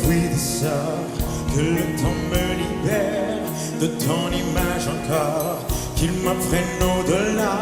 puis des sorts, que le temps me libère de ton image encore, qu'il m'apprenne au-delà,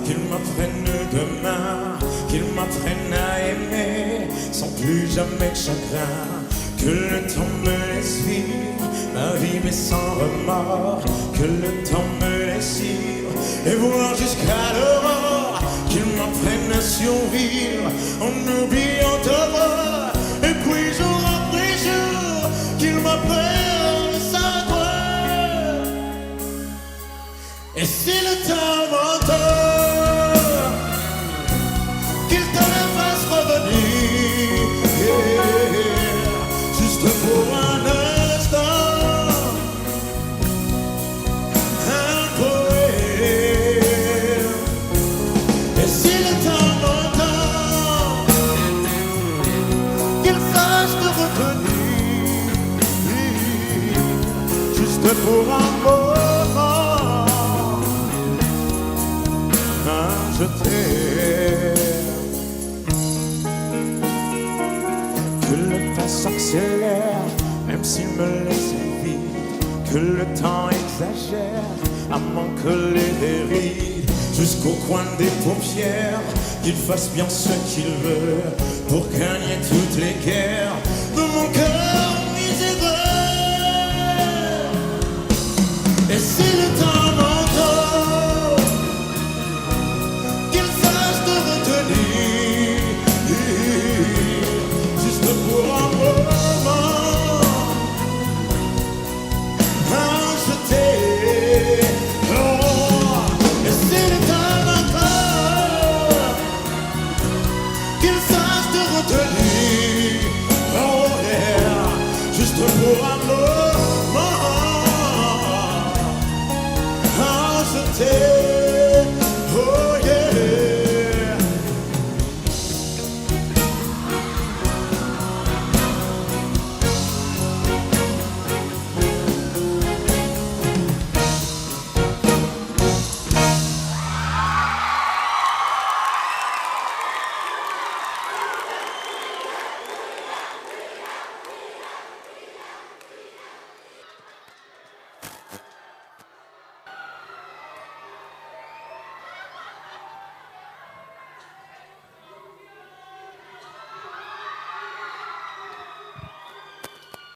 qu'il m'apprenne demain, qu'il m'apprenne à aimer sans plus jamais de chagrin, que le temps me laisse vivre ma vie mais sans remords, que le temps me laisse vivre et voir jusqu'à l'aurore, qu'il m'apprenne à survivre en oubliant t'avoir, et puis jour après jour qu'il m'apprenne sans toi. Et si le temps m'entend, qu'il te le fasse revenir, juste pour un instant, un poème. Et si le temps m'entend, qu'il sache te retenir, juste pour un moment. Je t'aime. Que le temps s'accélère, même s'il me laisse vite, que le temps exagère à m'en coller des rides jusqu'au coin des paupières, qu'il fasse bien ce qu'il veut pour gagner toutes les guerres de mon cœur.